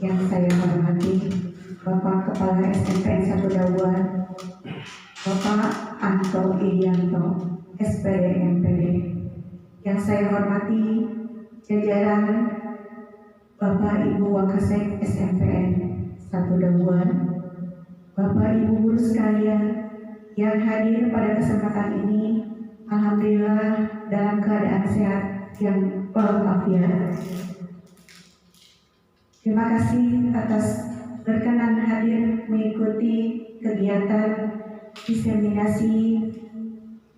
Yang saya hormati Bapak Kepala SMPN 1 Dawan, Bapak Anto Irianto, SPD MPD. Yang saya hormati jajaran Bapak Ibu Wakasek SMPN 1 Dawan, Bapak Ibu guru sekalian yang hadir pada kesempatan ini, alhamdulillah dalam keadaan sehat yang walafiat. Terima kasih atas berkenan hadir mengikuti kegiatan diseminasi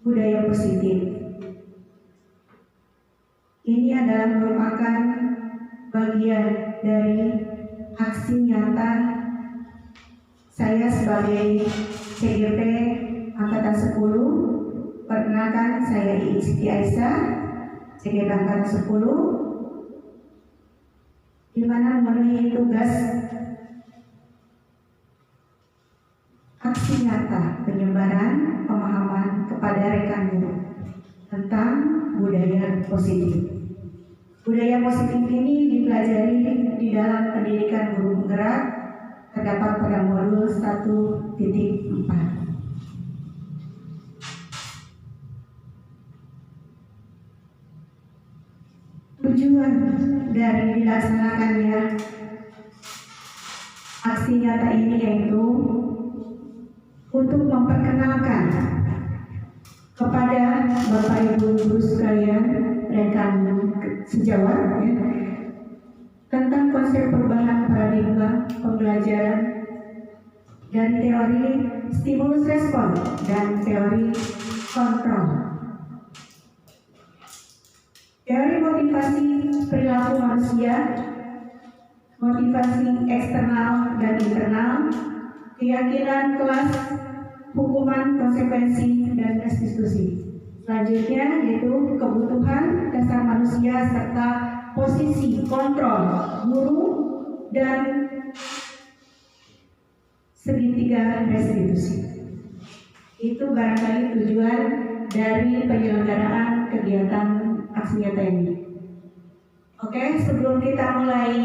budaya positif. Ini adalah merupakan bagian dari aksi nyata saya sebagai CGP Angkatan 10. Perkenalkan, saya Iis Siti Aisyah, CGP Angkatan 10, di mana memenuhi tugas aksi nyata penyebaran pemahaman kepada rekan guru tentang budaya positif. Budaya positif ini dipelajari di dalam pendidikan guru penggerak, terdapat pada modul 1.4. Tujuan dari dilaksanakannya aksi nyata ini yaitu untuk memperkenalkan kepada Bapak Ibu guru sekalian, rekan sejawat, tentang konsep perubahan paradigma pembelajaran dan teori stimulus respon dan teori kontrol. Teori motivasi perilaku manusia, motivasi eksternal dan internal, keyakinan kelas, hukuman, konsekuensi, dan restitusi. Selanjutnya yaitu kebutuhan dasar manusia serta posisi kontrol guru dan segitiga restitusi. Itu barangkali tujuan dari penyelenggaraan kegiatan aksi nyata ini. Oke, sebelum kita mulai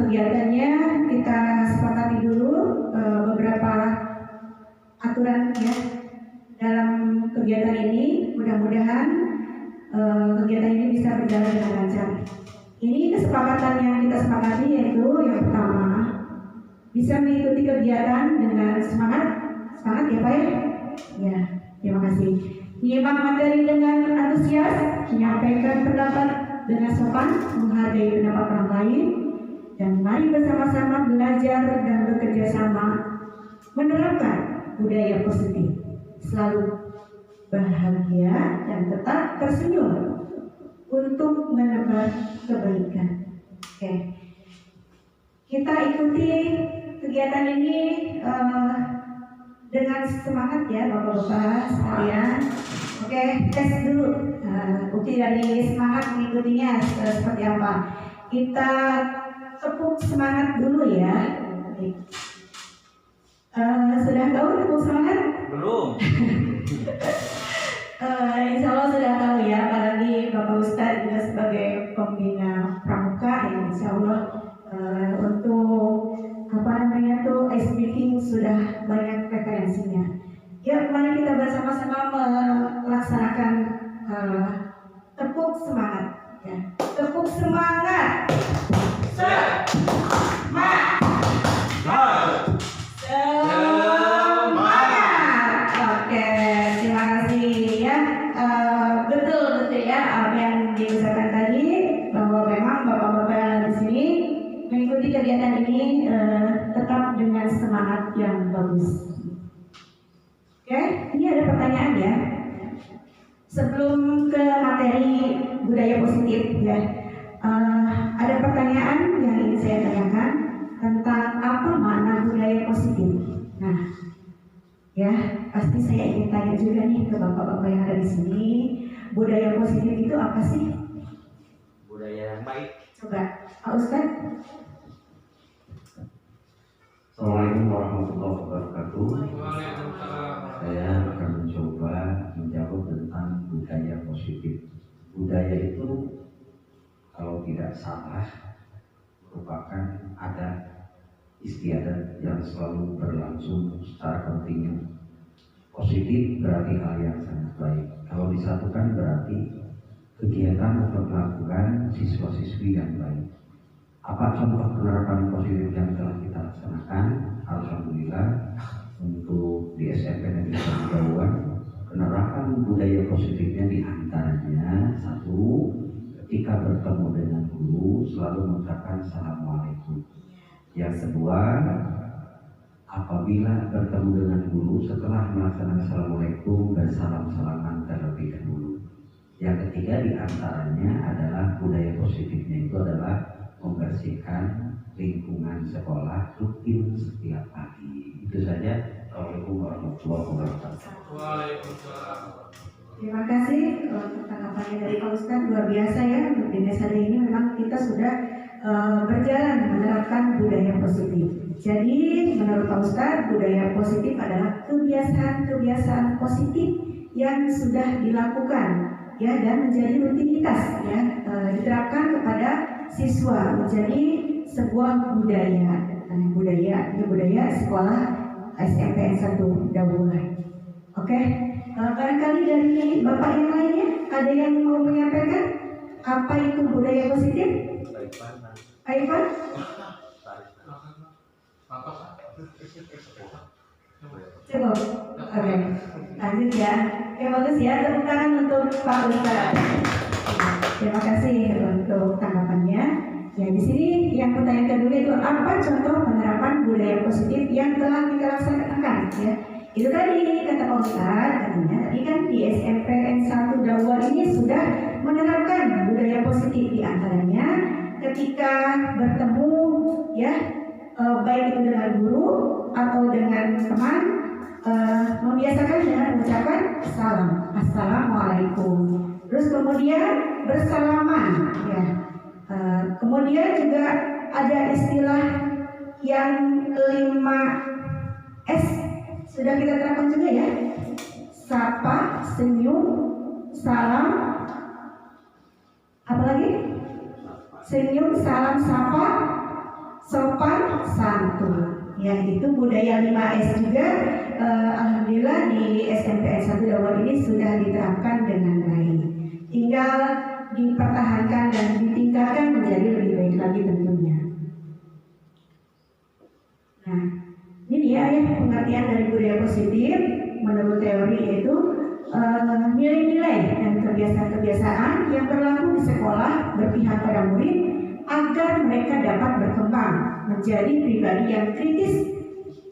kegiatannya, kita sepakati dulu beberapa aturan ya dalam kegiatan ini. Mudah-mudahan kegiatan ini bisa berjalan dengan lancar. Ini kesepakatan yang kita sepakati yaitu yang pertama, bisa mengikuti kegiatan dengan semangat ya Pak ya? Ya, terima kasih. Menyimak materi dengan antusias, menyampaikan pendapat dengan sopan, menghargai pendapat orang lain, dan mari bersama-sama belajar dan bekerja sama menerapkan budaya positif, selalu bahagia dan tetap tersenyum untuk menebar kebaikan. Oke, kita ikuti kegiatan ini dengan semangat ya Bapak-Bapak sekalian. Oke, tes dulu bukti dari semangat mengikutinya seperti apa. Kita tepuk semangat dulu ya. Sudah tahu tepuk semangat? Belum. Insya Allah sudah tahu ya, apalagi Bapak Ustadz juga sebagai pembina pramuka ya, insya Allah untuk ice breaking sudah banyak referensinya. Ya, mari kita bersama-sama melaksanakan tepuk semangat. Ya. Tepuk semangat. Semangat. Oke, terima kasih ya. Betul ya apa yang diusahakan tadi, bahwa memang Bapak-bapak yang ada di sini mengikuti kegiatan ini tetap dengan semangat yang bagus. Oke, ini ada pertanyaan ya. Sebelum ke materi budaya positif ya, ada pertanyaan yang ingin saya tanyakan tentang apa makna budaya positif. Nah, ya pasti saya ingin tanya juga nih ke bapak-bapak yang ada di sini, budaya positif itu apa sih? Budaya yang baik. Coba, Pak Ustadz. Assalamualaikum warahmatullahi wabarakatuh. Saya akan mencoba menjawab tentang budaya positif. Budaya itu kalau kalau tidak salah merupakan adat istiadat yang selalu berlangsung secara kontinu. Positif berarti hal yang sangat baik. Kalau disatukan berarti kegiatan untuk melakukan siswa-siswi yang baik. Apa contoh penerapan positif yang telah kita laksanakan? Alhamdulillah untuk di SMP Negeri Jauhan penerapan budaya positifnya diantaranya satu, ketika bertemu dengan guru selalu mengucapkan assalamualaikum. Yang kedua, apabila bertemu dengan guru setelah melaksanakan assalamualaikum bersalam-salaman terlebih dahulu. Yang ketiga diantaranya adalah budaya positifnya itu adalah membersihkan lingkungan sekolah rutin setiap pagi. Itu saja. Assalamualaikum warahmatullahi wabarakatuh. Waalaikumsalam. Terima kasih untuk tanggapannya dari Pak Ustadz, luar biasa ya. Untuk di desa ini memang kita sudah berjalan menerapkan budaya positif. Jadi menurut Pak Ustadz, budaya positif adalah kebiasaan-kebiasaan positif yang sudah dilakukan ya dan menjadi rutinitas ya, diterapkan kepada siswa menjadi sebuah budaya sekolah SMPN 1 Daulah. Oke, barangkali dari Bapak yang lainnya ada yang mau menyampaikan apa itu budaya positif? Pak Ivan? Cukup. Oke, lanjut ya. Oke, bagus ya. Tepuk tangan untuk Pak Ustadz. Terima kasih untuk tanggapannya. Ya, di sini yang pertanyaan kedua itu apa contoh penerapan budaya positif yang telah kita laksanakan ya. Itu tadi kata Pak Ustadz, katanya tadi kan di SMPN 1 Daulah ini sudah menerapkan budaya positif, di antaranya ketika bertemu ya, baik itu dengan guru atau dengan teman, membiasakan dengan mengucapkan salam, assalamualaikum. Terus kemudian bersalaman ya. Kemudian juga ada istilah yang 5S sudah kita terapkan juga ya. Sapa, senyum, salam, apa lagi? Senyum, salam, sapa, sopan, santun. Ya, itu budaya 5S juga. Alhamdulillah di SMPN 1 Daulah ini sudah diterapkan dengan baik. Tinggal dipertahankan dan ditingkatkan menjadi lebih baik lagi tentunya. Nah, ini dia ya pengertian dari budaya positif menurut teori, yaitu nilai-nilai dan kebiasaan-kebiasaan yang berlaku di sekolah berpihak pada murid agar mereka dapat berkembang menjadi pribadi yang kritis,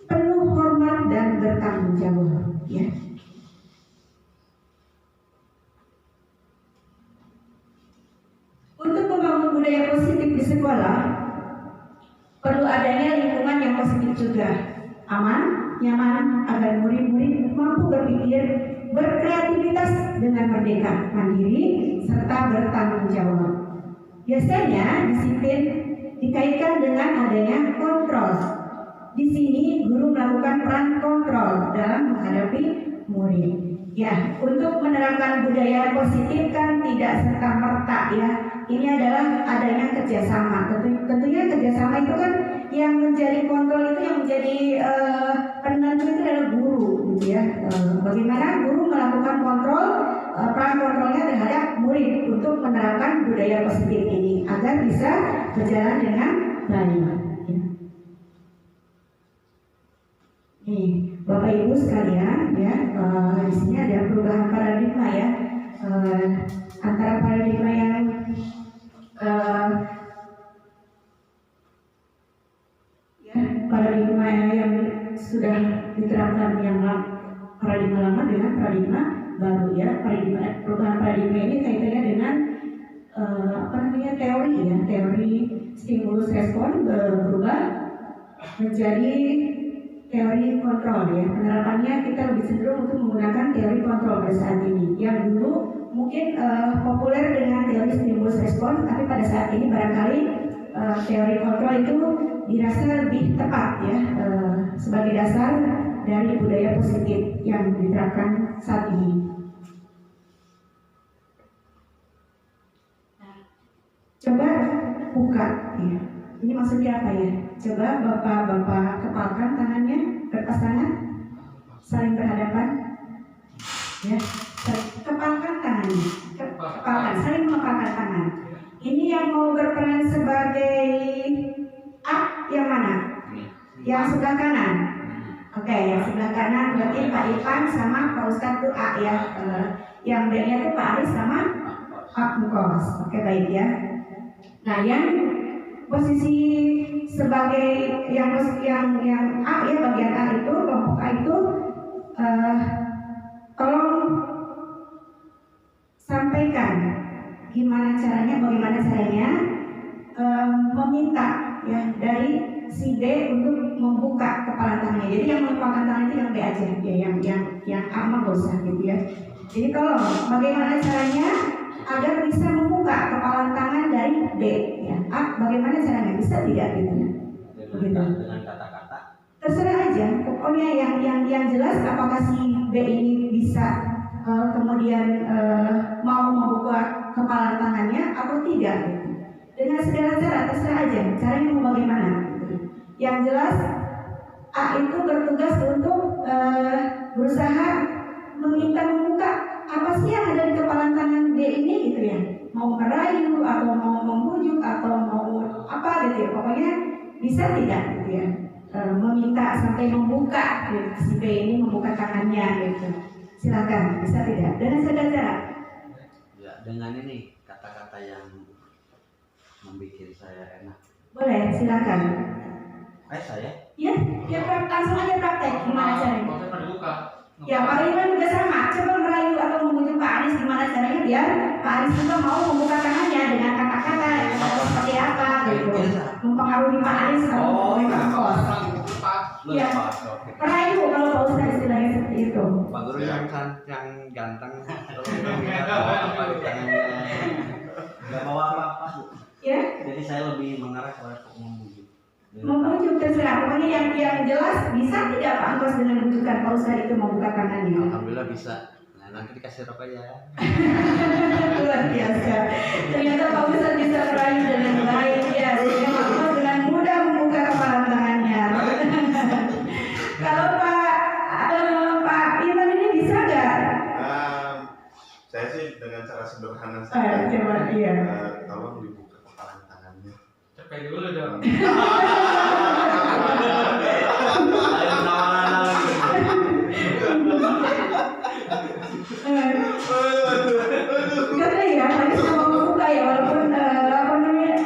penuh hormat dan bertanggung jawab. Ya. Untuk membangun budaya positif di sekolah, perlu adanya lingkungan yang positif juga, aman, nyaman, agar murid-murid mampu berpikir, berkreativitas dengan merdeka, mandiri, serta bertanggung jawab. Biasanya disiplin dikaitkan dengan adanya kontrol. Di sini guru melakukan peran kontrol dalam menghadapi murid. Ya, untuk menerapkan budaya positif kan tidak serta-merta ya. Ini adalah adanya kerjasama. Tentunya kerjasama itu kan yang menjadi kontrol itu, yang menjadi penentu itu adalah guru, gitu ya. Bagaimana guru melakukan kontrol, peran kontrolnya terhadap murid untuk menerapkan budaya positif ini agar bisa berjalan dengan baik. Nih, Bapak Ibu sekalian, ya, di sini ada perubahan paradigma ya, antara paradigma yang paradigma yang sudah diterapkan yang paradigma lama dengan paradigma baru ya. Perubahan paradigma ini kaitannya dengan teori ya, teori stimulus respon berubah menjadi teori kontrol ya. Penerapannya kita lebih cenderung untuk menggunakan teori kontrol pada saat ini. Yang dulu mungkin populer dengan teori stimulus respon, tapi pada saat ini barangkali teori kontrol itu dirasa lebih tepat ya, sebagai dasar dari budaya positif yang diterapkan saat ini. Coba buka. Ya. Ini maksudnya apa ya? Coba bapak-bapak kepalkan tangannya, kertas tangan, saling berhadapan. Ya, kepalkan tangannya, kepalkan, saling mengepalkan tangan. Ini yang mau berperan sebagai A yang mana? Yang sebelah kanan. Oke, yang sebelah kanan berarti Pak Ipan sama Pak Ustadz itu A ya. Yang B-nya itu Pak Aris sama Pak Mukos. Oke, baik ya. Nah, yang posisi sebagai yang A ya, bagian A itu, kelompok A itu tolong sampaikan bagaimana caranya meminta ya dari si B untuk membuka kepala tangannya. Jadi yang membuka tangan itu yang B aja ya, yang A mah gak usah gitu ya. Jadi tolong bagaimana caranya agar bisa membuka kepala tangan dari B ya. A bagaimana caranya, bisa tidak gitu ya? Dengan kata-kata. Terserah aja, pokoknya yang jelas apakah si B ini bisa kemudian mau membuka kepala tangannya atau tidak gitu. Dengan segala cara, terserah aja caranya mau bagaimana gitu. Yang jelas A itu bertugas untuk berusaha meminta membuka apa sih yang ada di kepala tangan D ini gitu ya. Mau merayu atau mau membujuk atau mau apa gitu ya. Pokoknya bisa tidak gitu ya, meminta sampai membuka gitu. Si B ini membuka tangannya gitu. Silakan, bisa tidak? Dengan segala cara. Ya, dengan ini kata-kata yang membuat saya enak. Boleh, silakan. Saya? Ya, langsung aja praktek gimana caranya. Dibuka. Ya, Pak Iwan juga sama. Coba merayu atau membujuk Pak Aris gimana caranya biar Pak Aris juga mau membuka tangannya dengan kata-kata seperti apa gitu. Mempengaruhi Pak Aris atau mempengaruhi Pak Kos. Ya, merayu kalau Pak Ustaz istilahnya seperti itu. Pak Guru yang ganteng, kalau bawa apa di tangannya, nggak bawa apa-apa. Ya, Jadi saya lebih mengarah kepada membujuk. membujuk terserah. Pokoknya yang jelas bisa tidak Pak Angkos dengan bujukan Pak Ustaz itu membuka tangannya. Alhamdulillah bisa. Nah, nanti dikasih rokok ya. Luar biasa. Ternyata Pak Ustaz bisa merayu dengan baik ya. Sehingga Pak Angkos dengan mudah membuka kepala tangannya. Kalau Pak Iman ini bisa nggak? Saya sih dengan cara sederhana saja. Coba iya. Tolong dibuka kepala tangannya. Cepet dulu dong. Ayo nawaran lagi. Karena ya tadi sama membuka ya walaupun apa namanya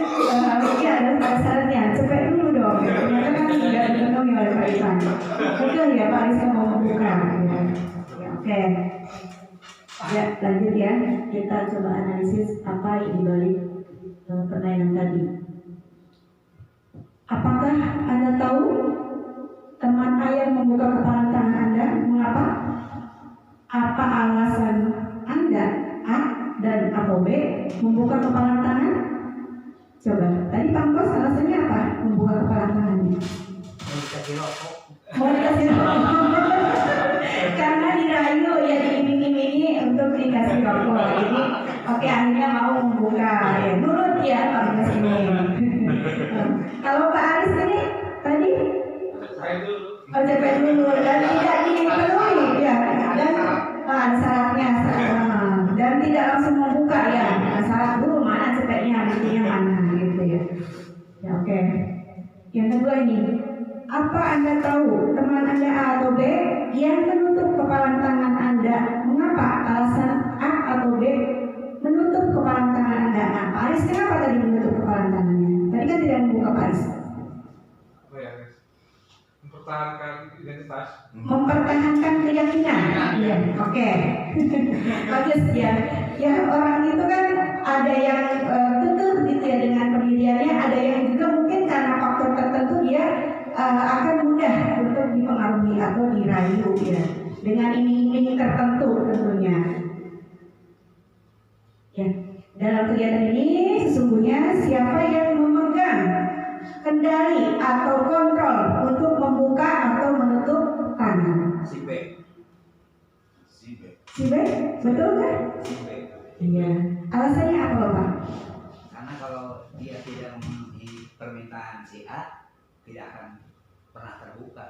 ya ada syaratnya. Cepet dulu dong. Ternyata kan tidak dipenuhi oleh Pak Iman. Betul ya Pak Aris mau membuka. Ya, oke. Ya lanjut ya. Kita coba analisis apa yang dibalik pertanyaan tadi. Apakah Anda tahu teman ayah membuka kepala tangan Anda? Mengapa? Apa alasan Anda A dan atau B membuka kepala tangan? Coba, tadi Pak Bos alasannya apa? Membuka kepala tangannya? Dikasih rokok. Mau dikasih rokok? Karena dirayu ya diiming-imingi untuk dikasih rokok. Jadi oke akhirnya mau membuka ya nurut ya Pak Bos ini. Kalau Pak Aris ini tadi Saya dulu. cepet dulu dan tidak dipenuhi ya dan syaratnya dan tidak langsung membuka ya. Syarat dulu mana cepetnya buktinya mana gitu ya. Ya oke. Yang kedua ini, apa Anda tahu teman Anda A atau B yang menutup kepala tangan Anda? Mengapa alasan A atau B menutup kepala tangan Anda? Nah, Pak Aris kenapa tadi menutup kepala tangannya? Tadi kan tidak membuka Pak Aris. Apa ya guys? Mempertahankan identitas. Mempertahankan keyakinan. Iya, oke. Bagus ya. Ya orang itu kan ada yang kekeh gitu ya dengan pendiriannya, ada yang juga mungkin karena faktor tertentu dia akan mudah untuk dipengaruhi atau dirayu ya dengan iming-iming tertentu tentunya. Ya, dalam kegiatan ini sesungguhnya siapa yang memegang kendali atau kontrol untuk membuka atau menutup tangan? Si B. Si B, betul kan? Si B. Iya. Alasannya apa Bapak? Karena kalau dia tidak memenuhi permintaan si A, tidak akan pernah terbuka.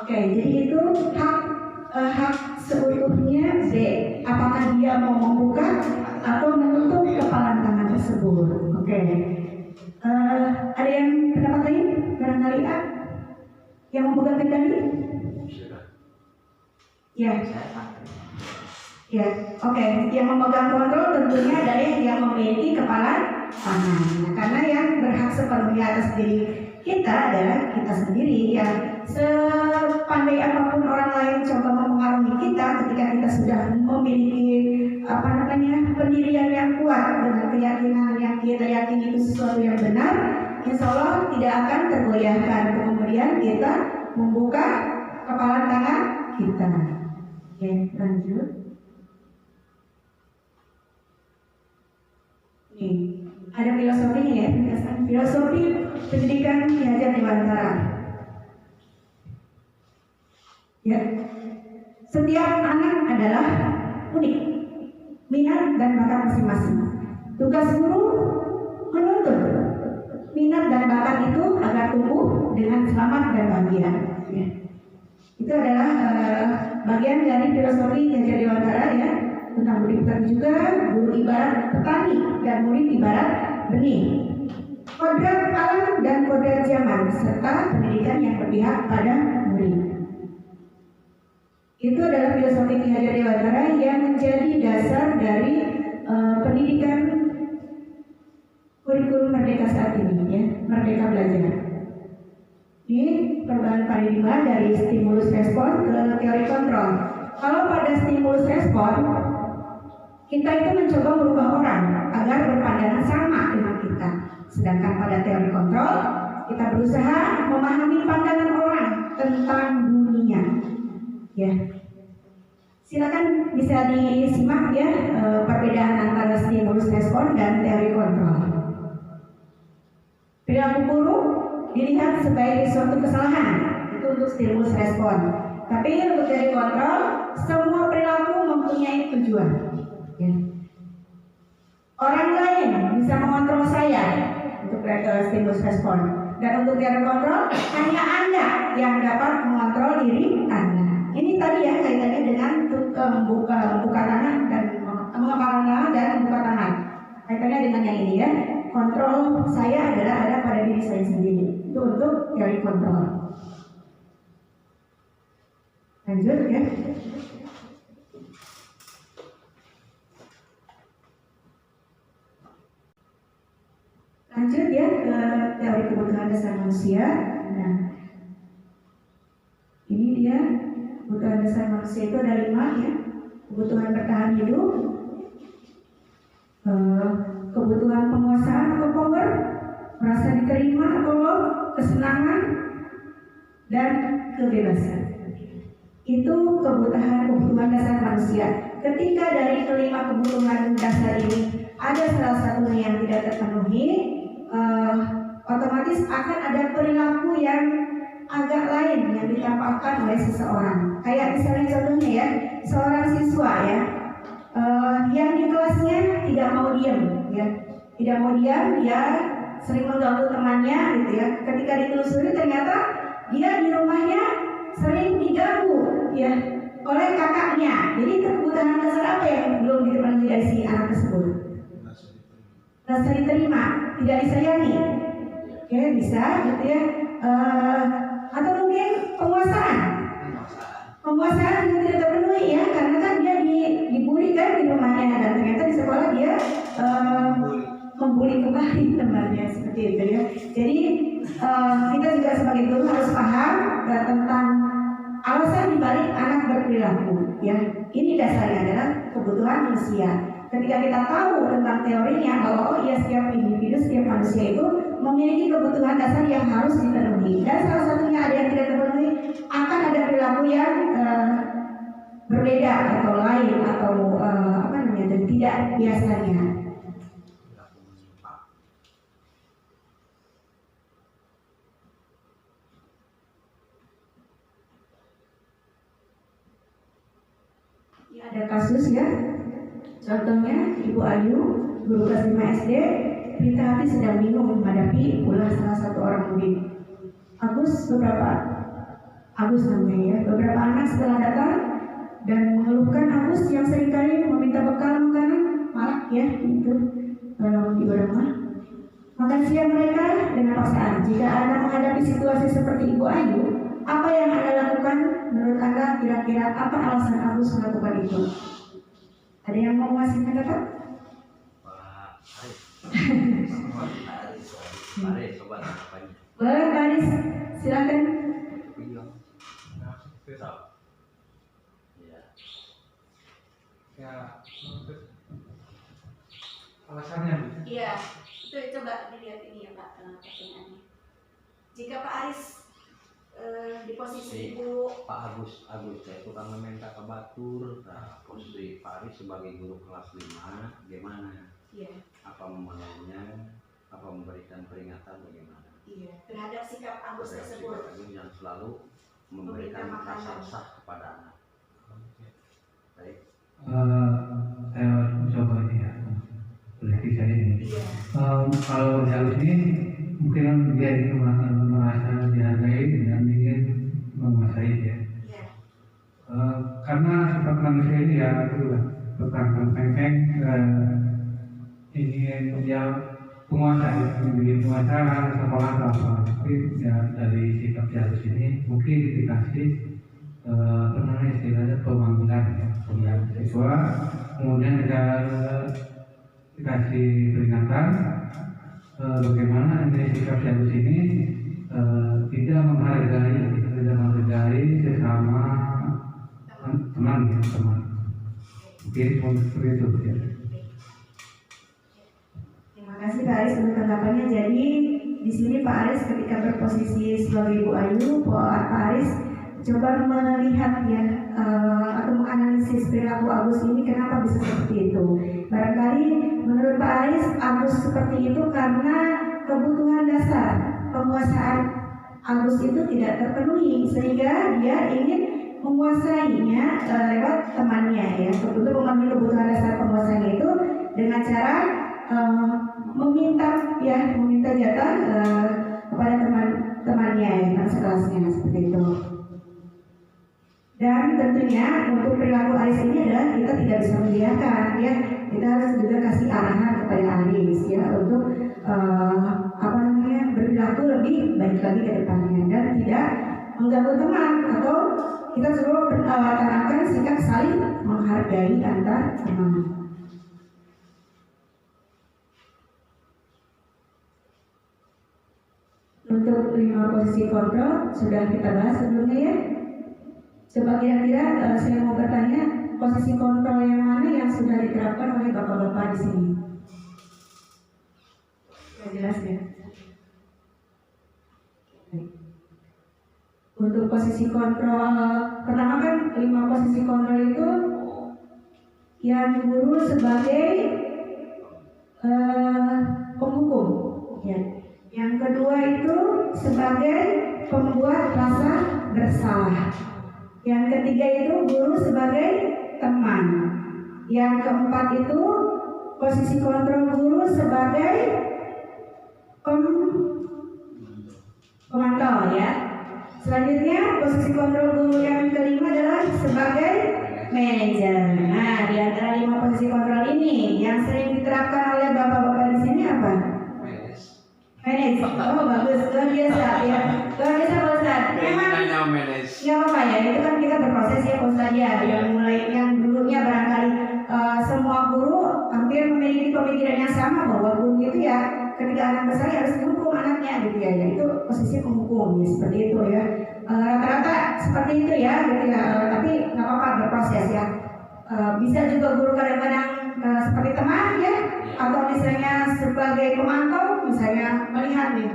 Oke, jadi itu hak seutuhnya B. Apakah dia mau membuka atau menutup kepalan tangan tersebut? Oke. Ada yang pendapat lain? Barangkali A yang memegang kendali? Ya. Ya, oke. Yang memegang kontrol tentunya adalah yang memiliki kepalan tangan. Nah, karena yang berhak sepenuhnya atas diri kita adalah kita sendiri. Ya, sepandai apapun orang lain coba mempengaruhi kita, ketika kita sudah memiliki pendirian yang kuat dengan keyakinan yang kita yakini itu sesuatu yang benar, insya Allah tidak akan tergoyahkan. Kemudian kita membuka kepalan tangan kita. Oke, lanjut. Nih, ada filosofinya ya, filosofi pendidikan Ki Hajar Dewantara. Ya, setiap anak adalah unik, minat dan bakat masing-masing. Tugas guru menuntut minat dan bakat itu agar tumbuh dengan selamat dan bahagia. Ya. Itu adalah bagian dari filosofi Ki Hajar Dewantara ya. Tentang budi pekerti juga, guru ibarat petani dan murid ibarat benih. Kodrat alam dan kodrat zaman serta pendidikan yang berpihak pada murid. Itu adalah filosofi Ki Hajar Dewantara yang menjadi dasar dari pendidikan kurikulum Merdeka saat ini ya, Merdeka Belajar. Ini perubahan paradigma dari stimulus respon ke teori kontrol. Kalau pada stimulus respon kita itu mencoba merubah orang agar berpandangan sama dengan kita. Sedangkan pada teori kontrol, kita berusaha memahami pandangan orang tentang dunia. Ya, silakan bisa disimak ya perbedaan antara stimulus respon dan teori kontrol. Perilaku buruk dilihat sebagai suatu kesalahan, itu untuk stimulus respon. Tapi untuk teori kontrol, semua perilaku mempunyai tujuan. Ya. Orang lain bisa mengontrol saya untuk stimulus respon, dan untuk teori kontrol hanya Anda yang dapat mengontrol diri Anda. Ini tadi ya kaitannya dengan membuka tangan dan mengepalkan tangan dan membuka tangan. Kaitannya dengan yang ini ya. Kontrol saya adalah ada pada diri saya sendiri. Itu untuk teori kontrol. Lanjut ya. Lanjut ya ke teori kebutuhan dasar manusia. Nah, ini dia kebutuhan dasar manusia itu ada 5 ya. Kebutuhan bertahan hidup, kebutuhan penguasaan atau power, merasa diterima atau love, kesenangan, dan kebebasan. Itu kebutuhan dasar manusia. Ketika dari kelima kebutuhan dasar ini ada salah satunya yang tidak terpenuhi, otomatis akan ada perilaku yang agak lain yang ditampakkan oleh seseorang. Kayak misalnya contohnya ya, seorang siswa ya, yang di kelasnya tidak mau diam ya, tidak mau diam, dia sering mengganggu temannya gitu ya. Ketika ditelusuri ternyata dia di rumahnya sering diganggu ya oleh kakaknya. Jadi kebutuhan dasar apa yang belum dipenuhi dari si anak tersebut? Rasa diterima, tidak disayangi, oke, bisa gitu ya. Atau mungkin penguasaan juga tidak terpenuhi ya, karena kan dia dibully kan di rumahnya, dan ternyata di sekolah dia membuli kembali temannya seperti itu ya. Jadi kita juga sebagai guru harus paham tentang alasan dibalik anak berperilaku ya. Ini dasarnya adalah kebutuhan manusia. Ketika kita tahu tentang teorinya bahwa oh iya, setiap individu, setiap manusia itu memiliki kebutuhan dasar yang harus dipenuhi, dan salah satunya ada yang tidak terpenuhi, akan ada perilaku yang berbeda atau lain atau tidak biasanya. Ini ada kasus ya. Contohnya Ibu Ayu, guru kelas 5 SD, berita hati sedang bingung menghadapi ulah salah satu orang murid. Agus namanya ya, beberapa anak setelah datang dan mengeluhkan Agus yang seringkali meminta bekal makanan malah ya itu di rumah. Makan siang mereka dengan paksaan. Jika Anda menghadapi situasi seperti Ibu Ayu, apa yang Anda lakukan? Menurut Anda kira-kira apa alasan Agus melakukan itu? Ada yang mau ngasih pendapat? Pak Aris, coba tanggapannya. Boleh, Pak Aris, silakan. Ya, alasannya Bu. Iya, itu coba dilihat ini ya Pak pertanyaannya. Jika Pak Aris di posisi Ibu Pak Agus saya tukang meminta ke Batur. Nah, posisi Pak Aris sebagai guru kelas 5 gimana? Iya. Apa memenuhinya? Apa memberikan peringatan bagaimana? Iya, terhadap sikap Agus tersebut. Sikap Agus yang selalu memberikan rasa resah kepada anak. Baik. Saya mencoba ini ya, berarti saya ini. Iya. Kalau Agus ini mungkin dia itu merasa dihargai dan ingin menguasai ya. Iya. Karena sifat manusia ini ya itu lah, bertanggung peng-peng, ingin dia penguasa ya, menjadi penguasa sekolah atau apa. Tapi ya dari sikap Agus ini mungkin dikasih istilahnya pemanggilan ya, pemanggilan siswa, kemudian kita dikasih peringatan bagaimana ini sikap Agus ini tidak menghargai sesama teman ya, teman. Mungkin seperti itu ya. Terima kasih Pak Aris untuk tanggapannya. Jadi di sini Pak Aris ketika berposisi sebagai Ibu Ayu, Pak Aris coba melihat ya atau menganalisis perilaku Agus ini kenapa bisa seperti itu. Barangkali menurut Pak Aris Agus seperti itu karena kebutuhan dasar penguasaan Agus itu tidak terpenuhi sehingga dia ingin menguasainya lewat temannya ya. Untuk memenuhi kebutuhan dasar penguasanya itu dengan cara meminta jatah kepada teman-temannya ya, teman sekelasnya seperti itu. Dan tentunya untuk perilaku Aris ini adalah kita tidak bisa membiarkan ya, kita harus juga kasih arahan kepada Aris ya untuk berperilaku lebih baik lagi ke depannya dan tidak mengganggu teman, atau kita selalu tanamkan sikap saling menghargai antar teman. Untuk 5 posisi kontrol sudah kita bahas sebelumnya ya. Coba kira-kira saya mau bertanya, posisi kontrol yang mana yang sudah diterapkan oleh bapak-bapak di sini? Sudah jelas ya. Untuk posisi kontrol pertama kan 5 posisi kontrol itu yang guru sebagai penghukum, ya. Yang kedua itu sebagai pembuat rasa bersalah. Yang ketiga itu guru sebagai teman. Yang keempat itu posisi kontrol guru sebagai pemantau ya. Selanjutnya posisi kontrol guru yang kelima adalah sebagai manajer. Nah, di antara 5 posisi kontrol ini yang sering diterapkan oleh bapak-bapak di sini apa? Manage. Oh bagus, luar biasa ya. Luar biasa Pak Ustadz. Memang nggak apa-apa ya, itu kan kita berproses ya Pak Ustadz ya. Yang dulunya barangkali semua guru hampir memiliki pemikiran yang sama bahwa guru itu ya ketika anak besar harus menghukum anaknya gitu ya. Itu posisi penghukum ya, seperti itu ya. Rata-rata seperti itu ya gitu ya. Tapi nggak apa-apa, berproses ya. Bisa juga guru kadang-kadang seperti teman ya, atau misalnya sebagai pemantau, misalnya melihat nih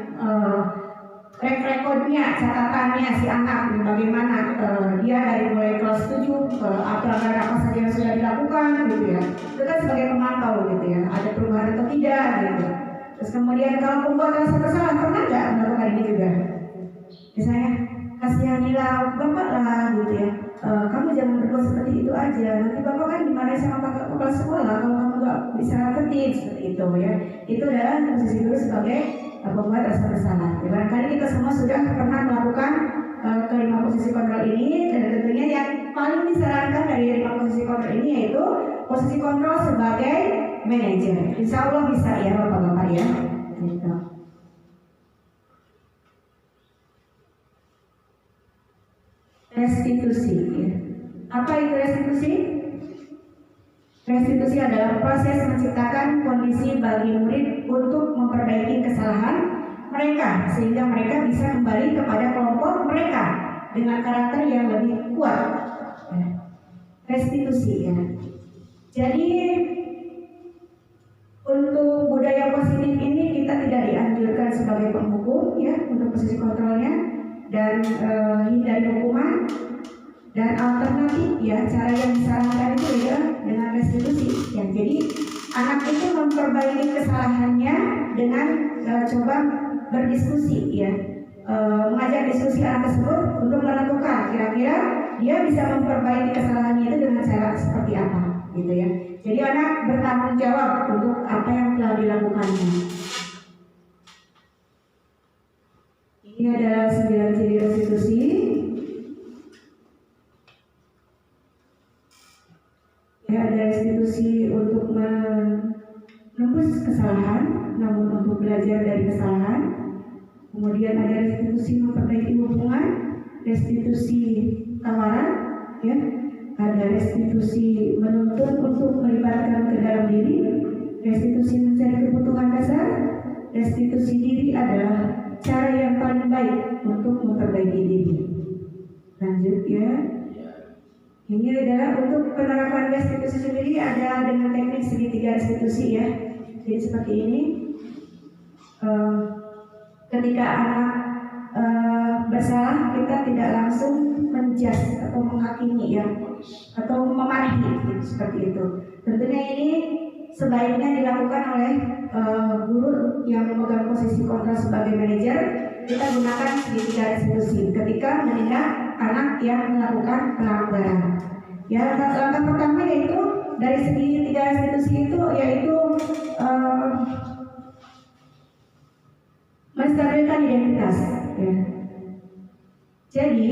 rekodnya, catatannya si anak nih, bagaimana dia dari mulai kelas 7 pelanggaran apa saja yang sudah dilakukan gitu ya. Itu kan sebagai pemantau gitu ya, ada perubahan atau tidak gitu. Terus kemudian kalau pembuat rasa bersalah, pernah nggak melakukan ini juga? Misalnya kasihanilah bapak lah gitu ya. Kamu jangan berbuat seperti itu aja. Nanti bapak kan dimarahin sama kepala sekolah kalau kamu nggak bisa tertib seperti itu ya. Itu adalah posisi guru sebagai pembuat rasa bersalah. Ya, barangkali kita semua sudah pernah melakukan kelima posisi kontrol ini, dan tentunya yang paling disarankan dari 5 posisi kontrol ini yaitu posisi kontrol sebagai manajer. Insya Allah bisa ya bapak-bapak ya. Gitu. Restitusi. Ya. Apa itu restitusi? Restitusi adalah proses menciptakan kondisi bagi murid untuk memperbaiki kesalahan mereka sehingga mereka bisa kembali kepada kelompok mereka dengan karakter yang lebih kuat. Ya. Restitusi ya. Jadi untuk budaya positif ini kita tidak dianjurkan sebagai penghukum ya untuk posisi kontrolnya, dan hindari hukuman, dan alternatif ya cara yang disarankan itu ya dengan restitusi ya. Jadi anak itu memperbaiki kesalahannya dengan coba berdiskusi ya, mengajak diskusi anak tersebut untuk menentukan kira-kira dia bisa memperbaiki kesalahannya itu dengan cara seperti apa gitu ya. Jadi anak bertanggung jawab untuk apa yang telah dilakukannya. Ini adalah 9 ciri restitusi. Ya, ada restitusi untuk menembus kesalahan, namun untuk belajar dari kesalahan. Kemudian ada restitusi memperbaiki hubungan, restitusi tawaran, ya. Ada restitusi menuntut untuk melibatkan ke dalam diri, restitusi mencari kebutuhan dasar, restitusi diri adalah cara yang paling baik untuk memperbaiki diri. Lanjut ya. Ini adalah untuk penerapan restitusi sendiri ada dengan teknik segitiga restitusi ya. Jadi seperti ini. Ketika anak bersalah, kita tidak langsung menjudge atau menghakimi ya, atau memarahi gitu, seperti itu. Tentunya ini sebaiknya dilakukan oleh guru yang memegang posisi kontrol sebagai manajer. Kita gunakan segitiga restitusi ketika menindak anak yang melakukan pelanggaran. Ya, langkah pertama yaitu dari segitiga restitusi itu yaitu menstabilkan identitas. Ya. Jadi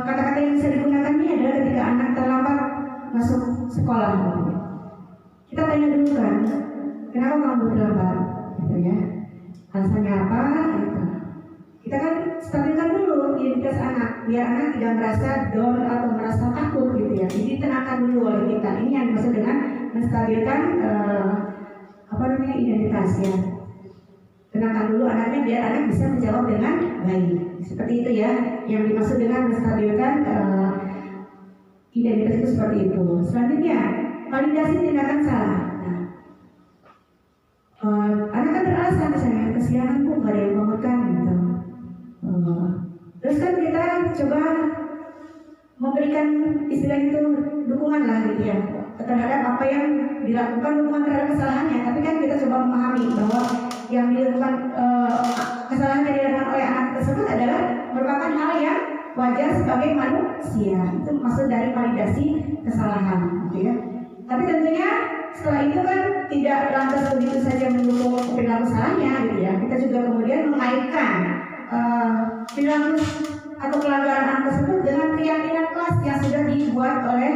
kata-kata yang bisa digunakan ini adalah ketika anak terlambat masuk sekolah. Kita tanya dulu kan, kenapa kamu terlambat? Gitu ya. Alasannya apa? Gitu. Kita kan stabilkan dulu identitas anak, biar anak tidak merasa down atau merasa takut gitu ya. Jadi tenangkan dulu oleh kita. Ini yang dimaksud dengan menstabilkan identitas ya. Tenangkan dulu anaknya biar anak bisa menjawab dengan baik. Seperti itu ya, yang dimaksud dengan menstabilkan identitas itu seperti itu. Selanjutnya, validasi tindakan salah. Anak kan beralasan misalnya, kesiangan bu, gak ada yang bangunkan gitu. Terus kan kita coba memberikan istilah itu dukungan lah gitu ya terhadap apa yang dilakukan, dukungan terhadap kesalahannya. Tapi kan kita coba memahami bahwa yang dilakukan kesalahan yang dilakukan oleh anak tersebut adalah merupakan hal yang wajar sebagai manusia. Itu maksud dari validasi kesalahan gitu ya. Tapi tentunya setelah itu kan tidak lantas begitu saja mendukung perilaku salahnya gitu ya. Kita juga kemudian mengaitkan perilaku atau pelanggaran anak tersebut dengan keyakinan kelas yang sudah dibuat oleh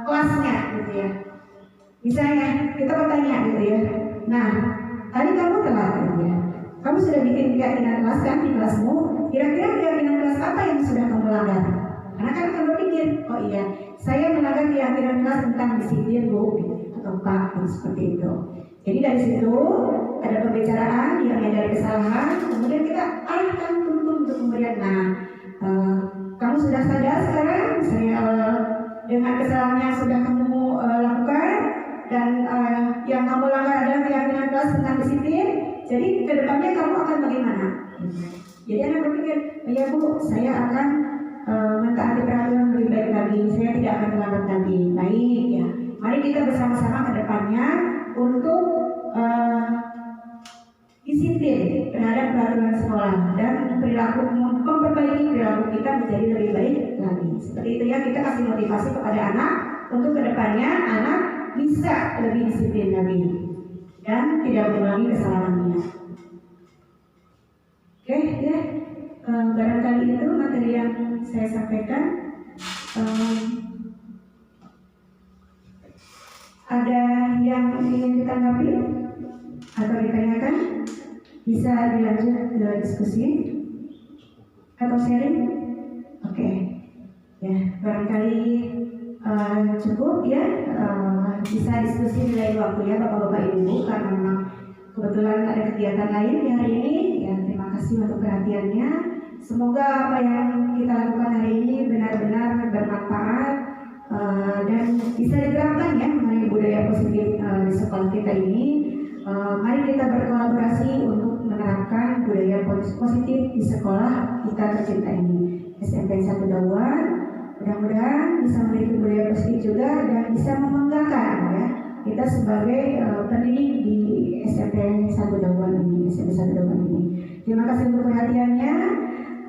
kelasnya gitu ya. Misalnya kita bertanya gitu ya, nah tadi kamu telat gitu ya, kamu sudah bikin keyakinan kelas kan di kelasmu, kira-kira keyakinan kelas apa yang sudah kamu langgar? Anak kan akan berpikir, oh iya, saya melanggar keyakinan kelas tentang disiplin bu, gitu, atau pak, gitu, seperti itu. Jadi dari situ ada pembicaraan yang dari kesalahan, kemudian kita arahkan tuntun untuk kemudian, nah kamu sudah sadar sekarang, saya dengan kesalahan yang sudah kamu lakukan dan yang kamu langgar adalah keyakinan kelas tentang disiplin. Jadi kedepannya kamu akan bagaimana? Jadi anak berpikir, ya bu, saya akan mentaati peraturan lebih baik lagi. Saya tidak akan melanggar lagi. Baik ya. Mari kita bersama-sama ke depannya untuk isi disiplin terhadap peraturan sekolah dan memperbaiki perilaku kita menjadi lebih baik lagi. Seperti itu ya, kita kasih motivasi kepada anak untuk kedepannya anak bisa lebih disiplin lagi dan tidak mengulangi kesalahannya. Oke ya, barangkali itu materi yang saya sampaikan. Ada yang ingin ditanggapi atau ditanyakan? Bisa dilanjut ke diskusi atau sharing? Oke. Ya, barangkali cukup ya, bisa diskusi di lain waktu ya Bapak-Bapak Ibu, karena memang kebetulan ada kegiatan lain di hari ini. Ya, terima kasih untuk perhatiannya. Semoga apa yang kita lakukan hari ini benar-benar bermanfaat dan bisa diterapkan ya mengenai budaya positif di sekolah kita ini. Mari kita berkolaborasi untuk menerapkan budaya positif di sekolah kita tercinta ini, SMP 1 Dauan. Mudah-mudahan bisa memiliki budaya positif juga dan bisa membanggakan ya kita sebagai pendidik di SMP 1 Dauan ini, SMP 1 Dauan ini. Terima kasih untuk perhatiannya.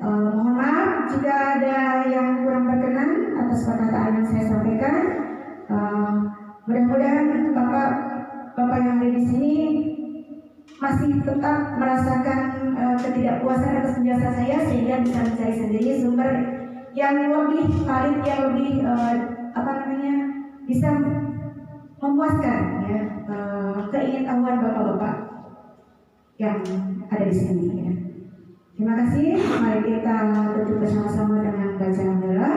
Mohon maaf jika ada yang kurang berkenan atas perkataan yang saya sampaikan. Mudah-mudahan Bapak yang ada di sini masih tetap merasakan ketidakpuasan atas penjelasan saya, sehingga bisa mencari sendiri sumber yang lebih valid, yang lebih bisa memuaskan ya keingintahuan Bapak-Bapak yang ada di sini ya. Terima kasih. Mari kita tutup bersama-sama dengan bacaan doa.